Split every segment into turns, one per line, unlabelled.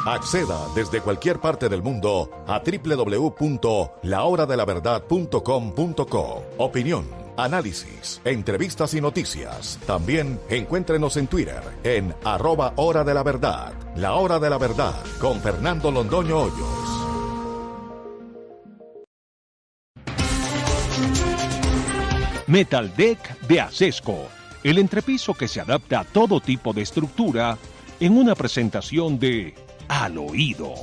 Acceda desde cualquier parte del mundo a www.lahoradelaverdad.com.co. Opinión, análisis, entrevistas y noticias. También encuéntrenos en Twitter en @Hora de la Verdad. La Hora de la Verdad con Fernando Londoño Hoyos.
Metal Deck de Acesco, el entrepiso que se adapta a todo tipo de estructura en una presentación de Al Oído.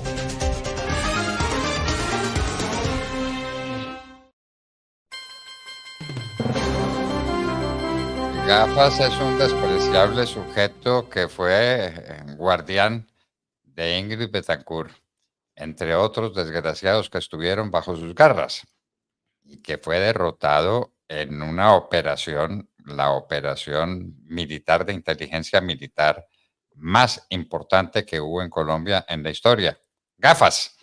Gafas es un despreciable sujeto que fue guardián de Ingrid Betancourt, entre otros desgraciados que estuvieron bajo sus garras, y que fue derrotado en una operación, la operación militar de inteligencia militar más importante que hubo en Colombia en la historia. Gafas.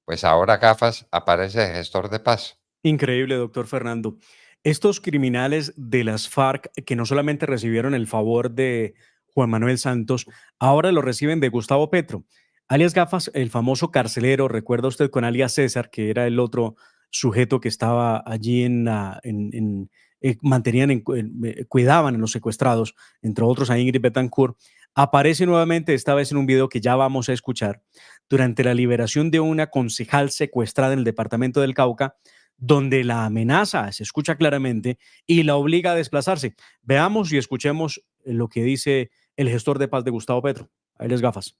Pues ahora Gafas aparece gestor de paz.
Increíble, doctor Fernando. Estos criminales de las FARC que no solamente recibieron el favor de Juan Manuel Santos, ahora lo reciben de Gustavo Petro. Alias Gafas, el famoso carcelero, recuerda usted con alias César, que era el otro sujeto que estaba allí cuidaban a los secuestrados, entre otros a Ingrid Betancourt, aparece nuevamente, esta vez en un video que ya vamos a escuchar, durante la liberación de una concejal secuestrada en el departamento del Cauca, donde la amenaza se escucha claramente y la obliga a desplazarse. Veamos y escuchemos lo que dice el gestor de paz de Gustavo Petro. Ahí les Gafas.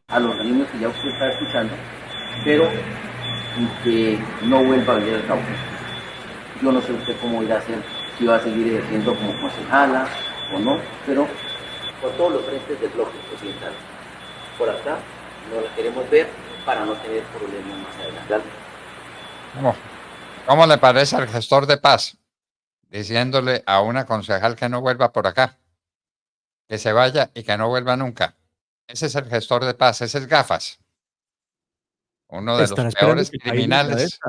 A los niños que ya usted está escuchando, pero que no vuelva a vivir al Cauca. Yo no sé usted cómo irá a hacer, si va a seguir ejerciendo como concejala o no, pero por todos los frentes del bloque presidencial. Por acá no la queremos ver para no tener problemas más adelante.
¿Cómo le parece al gestor de paz diciéndole a una concejal que no vuelva por acá, que se vaya y que no vuelva nunca? Ese es el gestor de paz, ese es Gafas, uno de los peores criminales.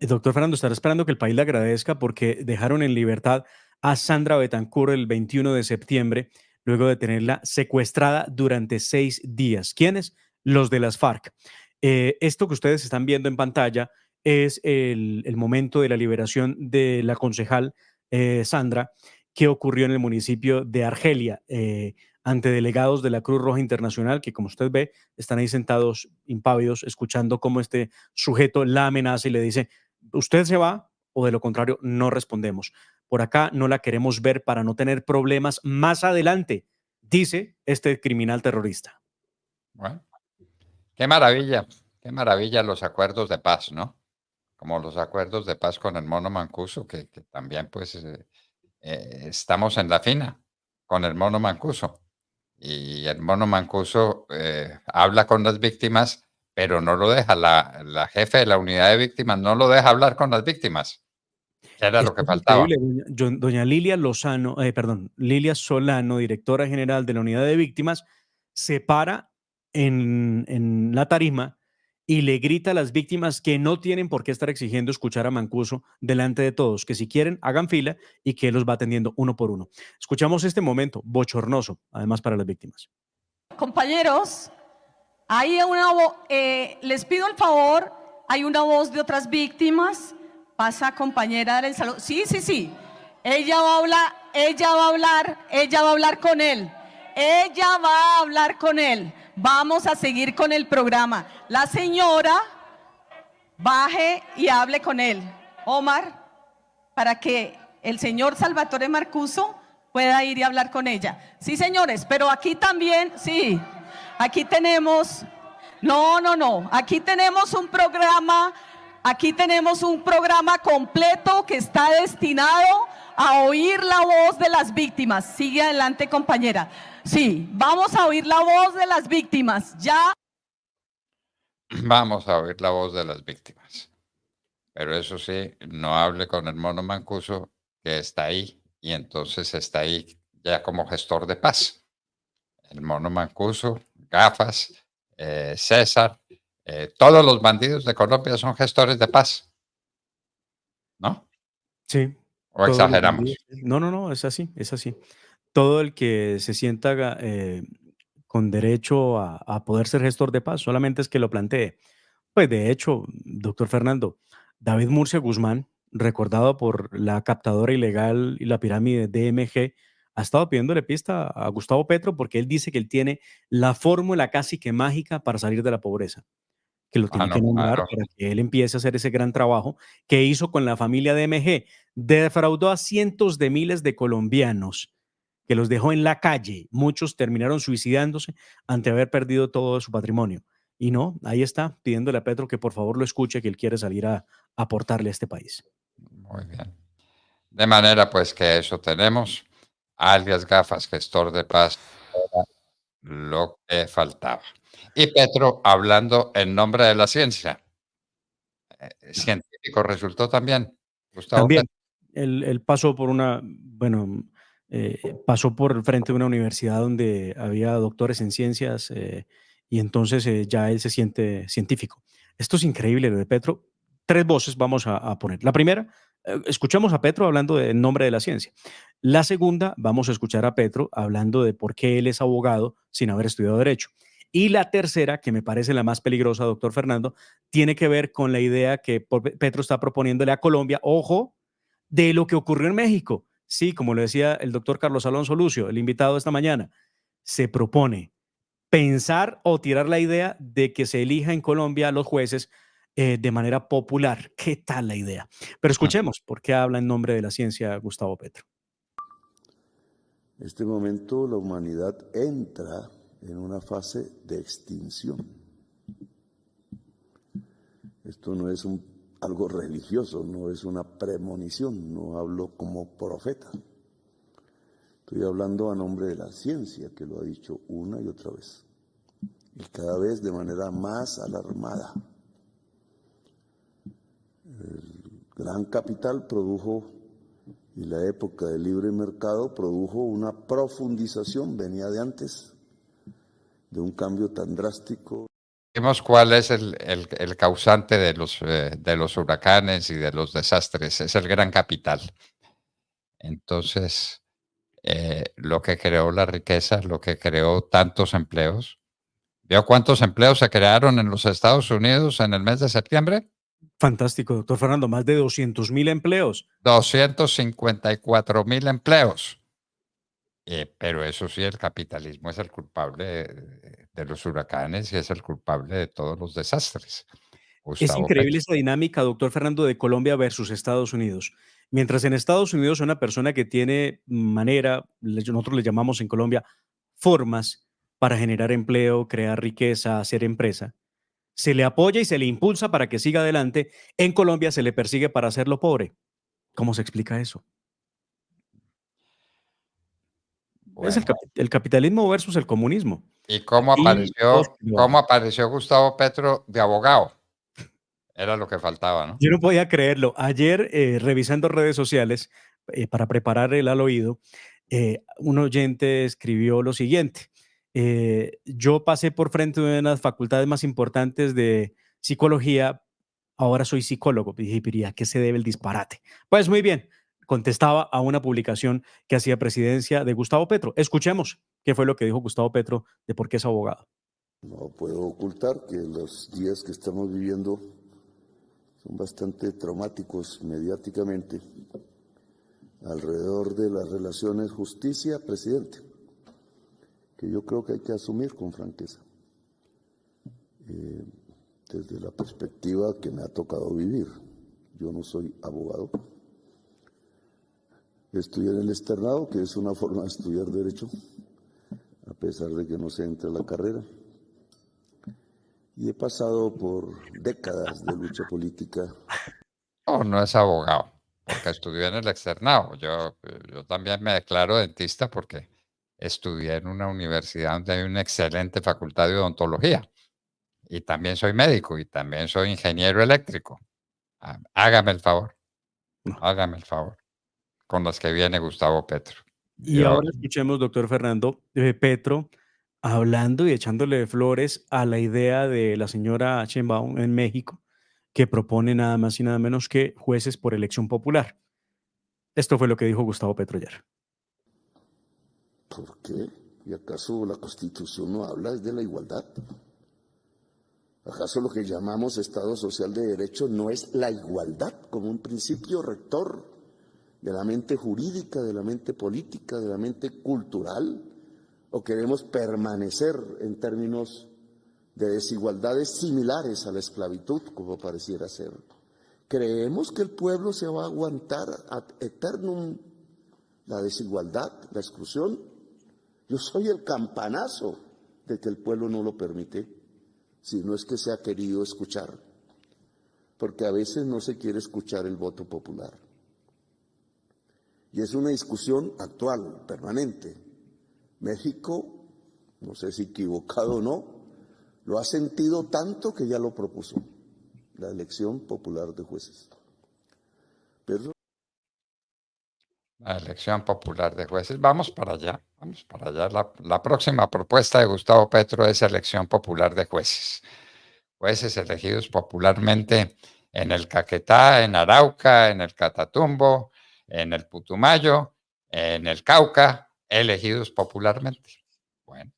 Doctor Fernando, estará esperando que el país le agradezca porque dejaron en libertad a Sandra Betancourt el 21 de septiembre, luego de tenerla secuestrada durante 6 días. ¿Quiénes? Los de las FARC. Esto que ustedes están viendo en pantalla es el momento de la liberación de la concejal Sandra, que ocurrió en el municipio de Argelia, ante delegados de la Cruz Roja Internacional, que como usted ve, están ahí sentados impávidos, escuchando cómo este sujeto la amenaza y le dice, usted se va o de lo contrario no respondemos. Por acá no la queremos ver para no tener problemas más adelante, dice este criminal terrorista.
Bueno, qué maravilla los acuerdos de paz, ¿no? Como los acuerdos de paz con el Mono Mancuso, que también pues estamos en la fina con el Mono Mancuso. Y el Mono Mancuso habla con las víctimas, pero no lo deja, la jefe de la unidad de víctimas no lo deja hablar con las víctimas, que era lo que faltaba.
Increíble, doña Lilia Lozano, Lilia Solano, directora general de la unidad de víctimas, se para en la tarima y le grita a las víctimas que no tienen por qué estar exigiendo escuchar a Mancuso delante de todos, que si quieren hagan fila y que él los va atendiendo uno por uno. Escuchamos este momento bochornoso, además para las víctimas.
Compañeros, hay les pido el favor, hay una voz de otras víctimas. Pasa compañera del salón. Sí. Ella va a hablar con él. Ella va a hablar con él. Vamos a seguir con el programa. La señora baje y hable con él. Omar, para que el señor Salvatore Marcuso pueda ir y hablar con ella. Sí, señores, pero aquí también, sí, aquí tenemos, aquí tenemos un programa completo que está destinado a oír la voz de las víctimas. Sigue adelante, compañera. Sí, vamos a oír la voz de las víctimas. Ya.
Vamos a oír la voz de las víctimas. Pero eso sí, no hable con el Mono Mancuso, que está ahí, y entonces está ahí ya como gestor de paz. El Mono Mancuso, Gafas, César, todos los bandidos de Colombia son gestores de paz, ¿no?
Sí.
¿O exageramos?
No, es así. Todo el que se sienta con derecho a poder ser gestor de paz, solamente es que lo plantee. Pues de hecho, doctor Fernando, David Murcia Guzmán, recordado por la captadora ilegal y la pirámide DMG, ha estado pidiéndole pista a Gustavo Petro porque él dice que él tiene la fórmula casi que mágica para salir de la pobreza, que lo tiene que
Mano,
nombrar
mano.
para que él empiece a hacer ese gran trabajo que hizo con la familia DMG. Defraudó a cientos de miles de colombianos que los dejó en la calle. Muchos terminaron suicidándose ante haber perdido todo su patrimonio. Y no, ahí está, pidiéndole a Petro que por favor lo escuche, que él quiere salir a aportarle a este país.
Muy bien. De manera pues que eso tenemos, alias Gafas, gestor de paz, era lo que faltaba. Y Petro hablando en nombre de la ciencia. Científico resultó también, Gustavo
También,
Petro.
él pasó por una, bueno, pasó por frente de una universidad donde había doctores en ciencias y entonces ya él se siente científico. Esto es increíble lo de Petro. Tres voces vamos a poner. La primera, escuchamos a Petro hablando en nombre de la ciencia. La segunda, vamos a escuchar a Petro hablando de por qué él es abogado sin haber estudiado derecho. Y la tercera, que me parece la más peligrosa, doctor Fernando, tiene que ver con la idea que Petro está proponiéndole a Colombia, ojo, de lo que ocurrió en México. Sí, como lo decía el doctor Carlos Alonso Lucio, el invitado esta mañana, se propone pensar o tirar la idea de que se elija en Colombia a los jueces de manera popular. ¿Qué tal la idea? Pero escuchemos por qué habla en nombre de la ciencia Gustavo Petro.
En este momento la humanidad entra en una fase de extinción. Esto no es algo religioso, no es una premonición, no hablo como profeta. Estoy hablando a nombre de la ciencia, que lo ha dicho una y otra vez, y cada vez de manera más alarmada. El gran capital produjo, y la época del libre mercado produjo una profundización, venía de antes, de un cambio tan drástico.
Vimos cuál es el causante de los huracanes y de los desastres, es el gran capital. Entonces, lo que creó la riqueza, lo que creó tantos empleos. ¿Vio cuántos empleos se crearon en los Estados Unidos en el mes de septiembre?
Fantástico, doctor Fernando, más de 200,000 empleos.
254,000 empleos. Pero eso sí, el capitalismo es el culpable de los huracanes y es el culpable de todos los desastres.
Es
Gustavo
increíble
Petro.
esa dinámica, doctor Fernando, de Colombia versus Estados Unidos. Mientras en Estados Unidos una persona que tiene manera, nosotros le llamamos en Colombia formas para generar empleo, crear riqueza, hacer empresa, se le apoya y se le impulsa para que siga adelante. En Colombia se le persigue para hacerlo pobre. ¿Cómo se explica eso? Es
Bueno,
el capitalismo versus el comunismo.
¿y cómo
Aquí todos
apareció Gustavo Petro de abogado? Era lo que faltaba, ¿no?
Yo no podía creerlo. Ayer, revisando redes sociales para preparar el al oído, un oyente escribió lo siguiente. Yo pasé por frente de una de las facultades más importantes de psicología, ahora soy psicólogo. Y dije, pero ¿y a qué se debe el disparate? Pues muy bien, contestaba a una publicación que hacía presidencia de Gustavo Petro. Escuchemos qué fue lo que dijo Gustavo Petro de por qué es abogado.
No puedo ocultar que los días que estamos viviendo son bastante traumáticos mediáticamente alrededor de las relaciones justicia-presidente, que yo creo que hay que asumir con franqueza, desde la perspectiva que me ha tocado vivir. Yo no soy abogado. Estudié en el externado, que es una forma de estudiar derecho, a pesar de que no se entra a la carrera. Y he pasado por décadas de lucha política.
No, no es abogado, porque estudió en el externado. Yo también me declaro dentista porque estudié en una universidad donde hay una excelente facultad de odontología. Y también soy médico y también soy ingeniero eléctrico. Hágame el favor, hágame el favor, con los que viene Gustavo Petro.
Y
Yo,
ahora escuchemos, doctor Fernando, Petro hablando y echándole flores a la idea de la señora Sheinbaum en México, que propone nada más y nada menos que jueces por elección popular. Esto fue lo que dijo Gustavo Petro ayer.
¿Por qué? ¿Y acaso la Constitución no habla de la igualdad? ¿Acaso lo que llamamos Estado Social de Derecho no es la igualdad como un principio rector de la mente jurídica, de la mente política, de la mente cultural? ¿O queremos permanecer en términos de desigualdades similares a la esclavitud, como pareciera ser? ¿Creemos que el pueblo se va a aguantar ad eternum la desigualdad, la exclusión? Yo soy el campanazo de que el pueblo no lo permite, si no es que se ha querido escuchar, porque a veces no se quiere escuchar el voto popular. Y es una discusión actual, permanente. México, no sé si equivocado o no, lo ha sentido tanto que ya lo propuso, la elección popular de jueces. Pero
La elección popular de jueces. Vamos para allá, vamos para allá. La próxima propuesta de Gustavo Petro es elección popular de jueces. Jueces elegidos popularmente en el Caquetá, en Arauca, en el Catatumbo, en el Putumayo, en el Cauca, elegidos popularmente. Bueno,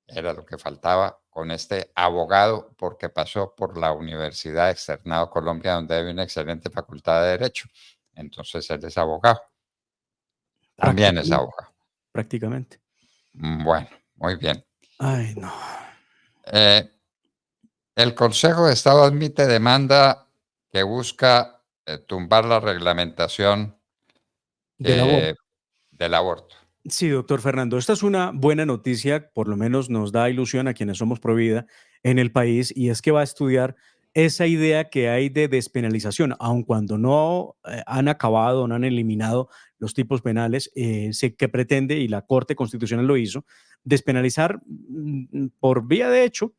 era lo que faltaba con este abogado, porque pasó por la Universidad Externado Colombia, donde hay una excelente facultad de Derecho. Entonces él es abogado. También es abogado.
Prácticamente.
Bueno, muy bien.
Ay, no.
El Consejo de Estado admite demanda que busca tumbar la reglamentación
Del aborto.
del aborto.
Sí, doctor Fernando, esta es una buena noticia, por lo menos nos da ilusión a quienes somos pro vida en el país, y es que va a estudiar esa idea que hay de despenalización, aun cuando no han acabado, no han eliminado los tipos penales, que pretende, y la Corte Constitucional lo hizo, despenalizar por vía de hecho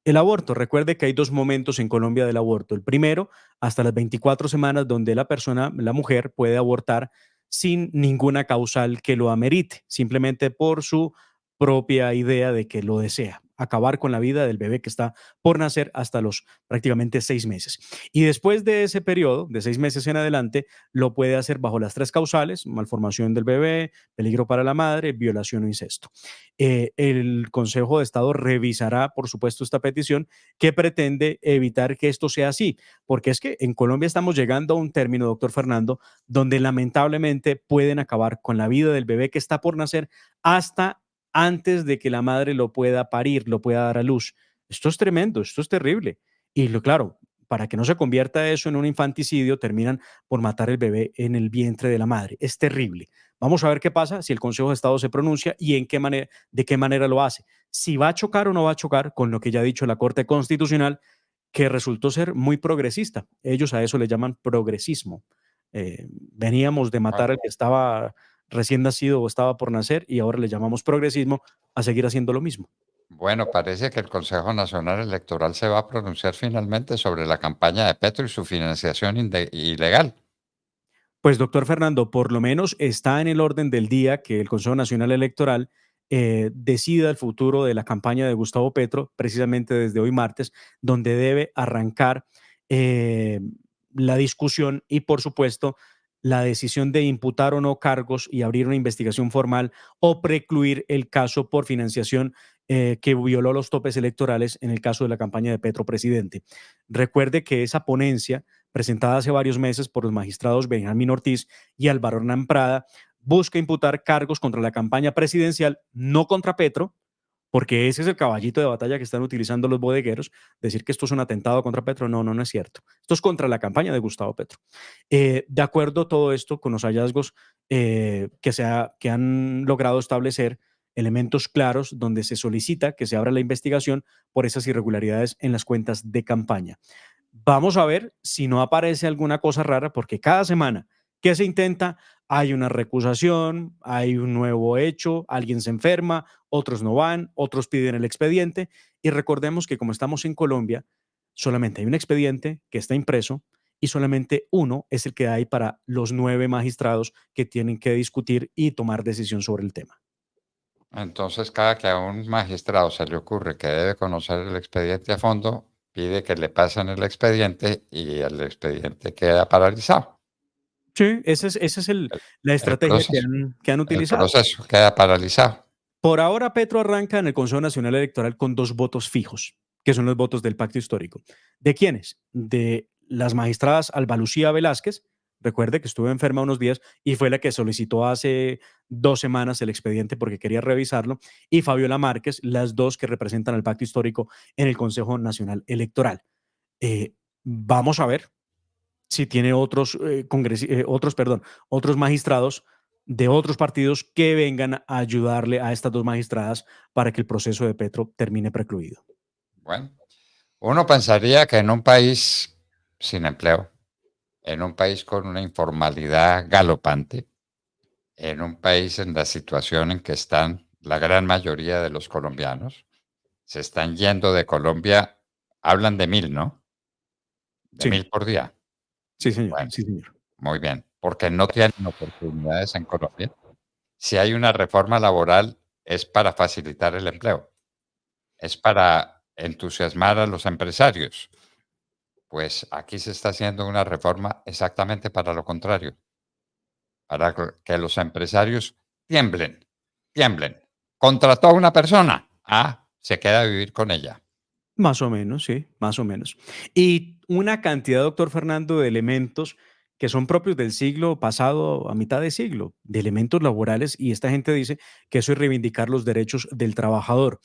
el aborto. Recuerde que hay dos momentos en Colombia del aborto. El primero, hasta las 24 semanas, donde la persona, la mujer, puede abortar sin ninguna causal que lo amerite, simplemente por su propia idea de que lo desea, acabar con la vida del bebé que está por nacer hasta los prácticamente 6 meses. Y después de ese periodo, de 6 meses en adelante, lo puede hacer bajo las tres causales: malformación del bebé, peligro para la madre, violación o incesto. El Consejo de Estado revisará, por supuesto, esta petición que pretende evitar que esto sea así, porque es que en Colombia estamos llegando a un término, doctor Fernando, donde lamentablemente pueden acabar con la vida del bebé que está por nacer hasta antes de que la madre lo pueda parir, lo pueda dar a luz. Esto es tremendo, esto es terrible. Y claro, para que no se convierta eso en un infanticidio, terminan por matar el bebé en el vientre de la madre. Es terrible. Vamos a ver qué pasa si el Consejo de Estado se pronuncia y de qué manera lo hace. Si va a chocar o no va a chocar con lo que ya ha dicho la Corte Constitucional, que resultó ser muy progresista. Ellos a eso le llaman progresismo. Veníamos de matar al que estaba recién nacido o estaba por nacer, y ahora le llamamos progresismo a seguir haciendo lo mismo.
Bueno, parece que el Consejo Nacional Electoral se va a pronunciar finalmente sobre la campaña de Petro y su financiación ilegal.
Pues, doctor Fernando, por lo menos está en el orden del día que el Consejo Nacional Electoral decida el futuro de la campaña de Gustavo Petro, precisamente desde hoy martes, donde debe arrancar la discusión y, por supuesto, la decisión de imputar o no cargos y abrir una investigación formal o precluir el caso por financiación que violó los topes electorales en el caso de la campaña de Petro presidente. Recuerde que esa ponencia, presentada hace varios meses por los magistrados Benjamín Ortiz y Álvaro Hernán Prada, busca imputar cargos contra la campaña presidencial, no contra Petro, porque ese es el caballito de batalla que están utilizando los bodegueros. Decir que esto es un atentado contra Petro, no es cierto. Esto es contra la campaña de Gustavo Petro. De acuerdo a todo esto, con los hallazgos que han logrado establecer elementos claros donde se solicita que se abra la investigación por esas irregularidades en las cuentas de campaña. Vamos a ver si no aparece alguna cosa rara, porque cada semana que se intenta hay una recusación, hay un nuevo hecho, alguien se enferma, otros no van, otros piden el expediente, y recordemos que como estamos en Colombia, solamente hay un expediente que está impreso y solamente uno es el que hay para los 9 magistrados que tienen que discutir y tomar decisión sobre el tema.
Entonces, cada que a un magistrado se le ocurre que debe conocer el expediente a fondo, pide que le pasen el expediente y el expediente queda paralizado.
Sí, esa es la estrategia que han
El
utilizado.
proceso queda paralizado.
Por ahora, Petro arranca en el Consejo Nacional Electoral con 2 votos fijos, que son los votos del pacto histórico. ¿De quiénes? De las magistradas Alba Lucía Velázquez, recuerde que estuvo enferma unos días y fue la que solicitó hace 2 semanas el expediente porque quería revisarlo, y Fabiola Márquez, las dos que representan al pacto histórico en el Consejo Nacional Electoral. Vamos a ver si tiene otros magistrados de otros partidos que vengan a ayudarle a estas 2 magistradas para que el proceso de Petro termine precluido.
Bueno, uno pensaría que en un país sin empleo, en un país con una informalidad galopante, en un país en la situación en que están la gran mayoría de los colombianos, se están yendo de Colombia, hablan de 1000, ¿no? De
Sí,
1000 por día.
sí, señor.
Bueno,
Sí, señor.
muy bien, porque no tienen oportunidades en Colombia. Si hay una reforma laboral, es para facilitar el empleo, es para entusiasmar a los empresarios. Pues aquí se está haciendo una reforma exactamente para lo contrario, para que los empresarios tiemblen, tiemblen. Contrató a una persona, se queda a vivir con ella.
Más o menos, sí, más o menos. Y una cantidad, doctor Fernando, de elementos que son propios del siglo pasado a mitad de siglo, de elementos laborales, y esta gente dice que eso es reivindicar los derechos del trabajador.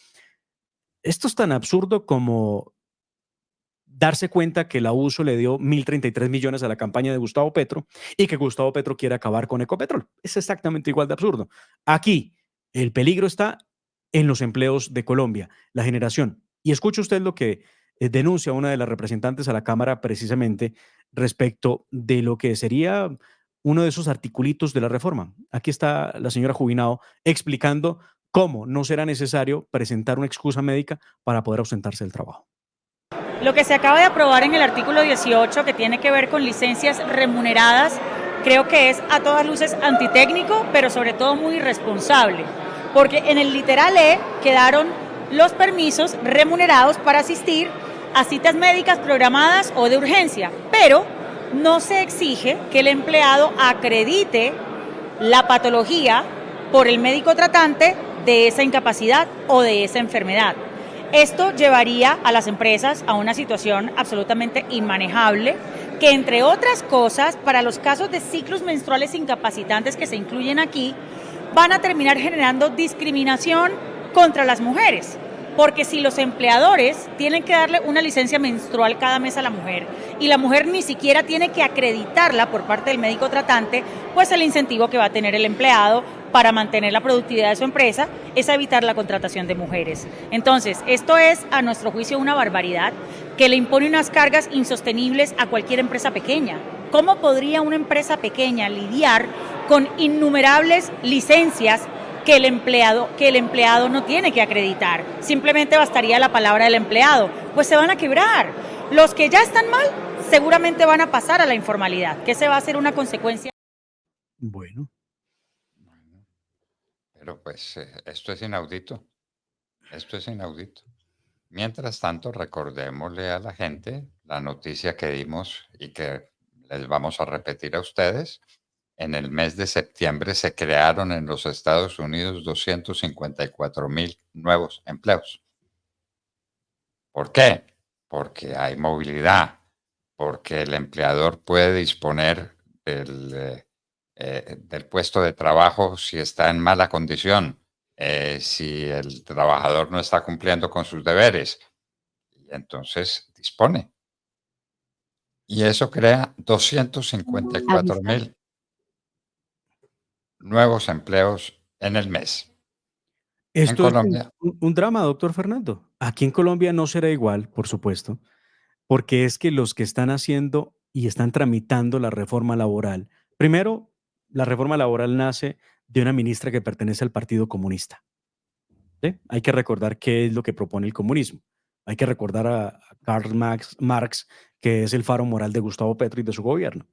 Esto es tan absurdo como darse cuenta que el abuso le dio 1.033 millones a la campaña de Gustavo Petro y que Gustavo Petro quiere acabar con Ecopetrol. Es exactamente igual de absurdo. Aquí el peligro está en los empleos de Colombia, la generación. Y escuche usted lo que denuncia una de las representantes a la Cámara precisamente respecto de lo que sería uno de esos articulitos de la reforma. Aquí está la señora Jubinao explicando cómo no será necesario presentar una excusa médica para poder ausentarse del trabajo.
Lo que se acaba de aprobar en el artículo 18, que tiene que ver con licencias remuneradas, creo que es a todas luces antitécnico, pero sobre todo muy irresponsable, porque en el literal E quedaron los permisos remunerados para asistir a citas médicas programadas o de urgencia, pero no se exige que el empleado acredite la patología por el médico tratante de esa incapacidad o de esa enfermedad. Esto llevaría a las empresas a una situación absolutamente inmanejable, que entre otras cosas, para los casos de ciclos menstruales incapacitantes que se incluyen aquí, van a terminar generando discriminación contra las mujeres. Porque si los empleadores tienen que darle una licencia menstrual cada mes a la mujer y la mujer ni siquiera tiene que acreditarla por parte del médico tratante, pues el incentivo que va a tener el empleado para mantener la productividad de su empresa es evitar la contratación de mujeres. Entonces, esto es, a nuestro juicio, una barbaridad que le impone unas cargas insostenibles a cualquier empresa pequeña. ¿Cómo podría una empresa pequeña lidiar con innumerables licencias que el empleado no tiene que acreditar? Simplemente bastaría la palabra del empleado, pues se van a quebrar. Los que ya están mal seguramente van a pasar a la informalidad, que esa va a ser una consecuencia.
Bueno.
Pero pues esto es inaudito. Esto es inaudito. Mientras tanto, recordémosle a la gente la noticia que dimos y que les vamos a repetir a ustedes. En el mes de septiembre se crearon en los Estados Unidos 254,000 nuevos empleos. ¿Por qué? Porque hay movilidad, porque el empleador puede disponer del puesto de trabajo si está en mala condición, si el trabajador no está cumpliendo con sus deberes. Y entonces dispone. Y eso crea 254,000 nuevos empleos en el mes. En
Esto es
Colombia,
un drama, doctor Fernando. Aquí en Colombia no será igual, por supuesto, porque es que los que están haciendo y están tramitando la reforma laboral, primero, la reforma laboral nace de una ministra que pertenece al Partido Comunista. ¿Sí? Hay que recordar qué es lo que propone el comunismo. Hay que recordar a Karl Marx, que es el faro moral de Gustavo Petro y de su gobierno.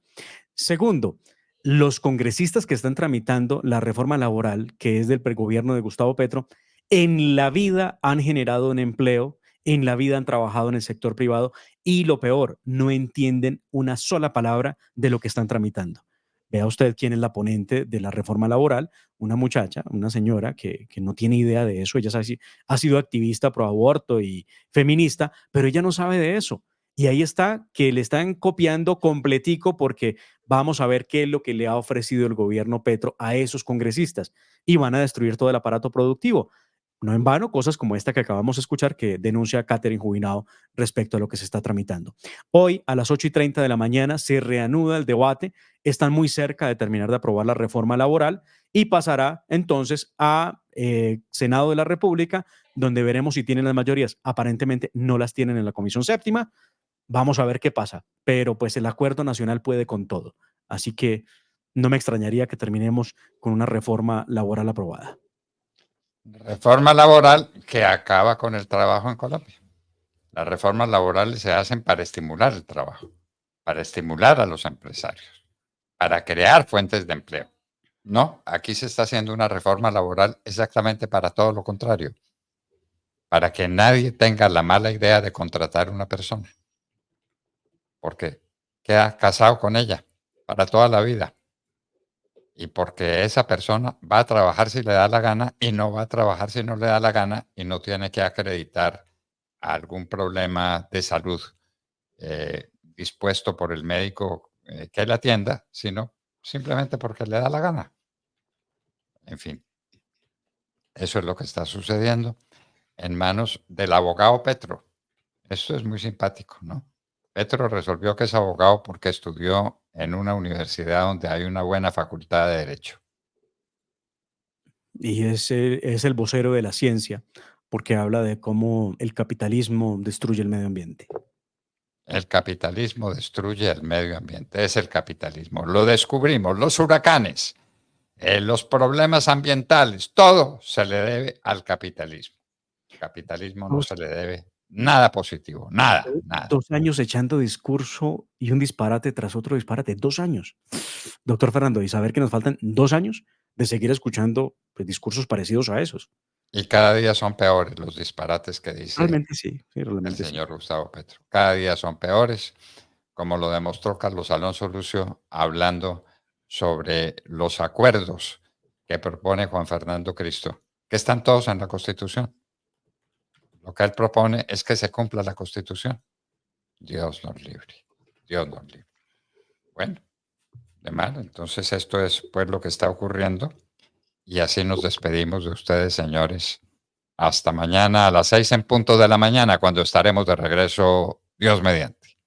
Segundo, los congresistas que están tramitando la reforma laboral, que es del gobierno de Gustavo Petro, en la vida han generado un empleo, en la vida han trabajado en el sector privado y lo peor, no entienden una sola palabra de lo que están tramitando. Vea usted quién es la ponente de la reforma laboral, una muchacha, una señora que no tiene idea de eso. Ella ha sido activista pro aborto y feminista, pero ella no sabe de eso. Y ahí está, que le están copiando completico porque vamos a ver qué es lo que le ha ofrecido el gobierno Petro a esos congresistas y van a destruir todo el aparato productivo. No en vano, cosas como esta que acabamos de escuchar que denuncia Catherine Jubinao respecto a lo que se está tramitando. Hoy a las 8:30 de la mañana se reanuda el debate. Están muy cerca de terminar de aprobar la reforma laboral y pasará entonces a Senado de la República, donde veremos si tienen las mayorías. Aparentemente no las tienen en la Comisión Séptima. Vamos a ver qué pasa, pero pues el acuerdo nacional puede con todo. Así que no me extrañaría que terminemos con una reforma laboral aprobada.
Reforma laboral que acaba con el trabajo en Colombia. Las reformas laborales se hacen para estimular el trabajo, para estimular a los empresarios, para crear fuentes de empleo. No, aquí se está haciendo una reforma laboral exactamente para todo lo contrario, para que nadie tenga la mala idea de contratar a una persona, porque queda casado con ella para toda la vida. Y porque esa persona va a trabajar si le da la gana y no va a trabajar si no le da la gana y no tiene que acreditar algún problema de salud dispuesto por el médico que la atienda, sino simplemente porque le da la gana. En fin, eso es lo que está sucediendo en manos del abogado Petro. Esto es muy simpático, ¿no? Petro resolvió que es abogado porque estudió en una universidad donde hay una buena facultad de Derecho.
Y es el vocero de la ciencia, porque habla de cómo el capitalismo destruye el medio ambiente.
El capitalismo destruye el medio ambiente, es el capitalismo. Lo descubrimos, los huracanes, los problemas ambientales, todo se le debe al capitalismo. El capitalismo no se le debe nada positivo, nada.
2 años echando discurso y un disparate tras otro disparate. 2 años. Doctor Fernando, y saber que nos faltan 2 años de seguir escuchando pues, discursos parecidos a esos.
Y cada día son peores los disparates que dice
realmente sí, realmente
el señor Gustavo Petro. Cada día son peores, como lo demostró Carlos Alonso Lucio hablando sobre los acuerdos que propone Juan Fernando Cristo, que están todos en la Constitución. Lo que él propone es que se cumpla la Constitución. Dios nos libre. Dios nos libre. Bueno, de mal. Entonces esto es pues lo que está ocurriendo. Y así nos despedimos de ustedes, señores. Hasta mañana a las 6 en punto de la mañana, cuando estaremos de regreso, Dios mediante.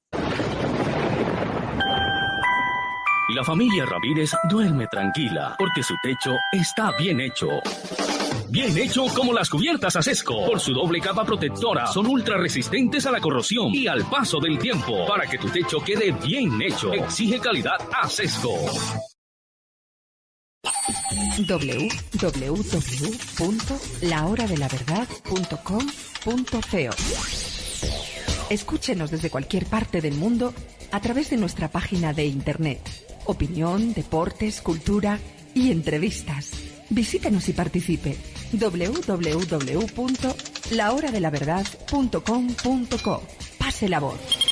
La familia Ramírez duerme tranquila porque su techo está bien hecho. Bien hecho como las cubiertas Asesco. Por su doble capa protectora, son ultra resistentes a la corrosión y al paso del tiempo. Para que tu techo quede bien hecho, exige calidad Asesco.
www.lahoradelaverdad.com.co. Escúchenos desde cualquier parte del mundo a través de nuestra página de internet. Opinión, deportes, cultura y entrevistas. Visítenos y participe. www.lahoradelaverdad.com.co. Pase la voz.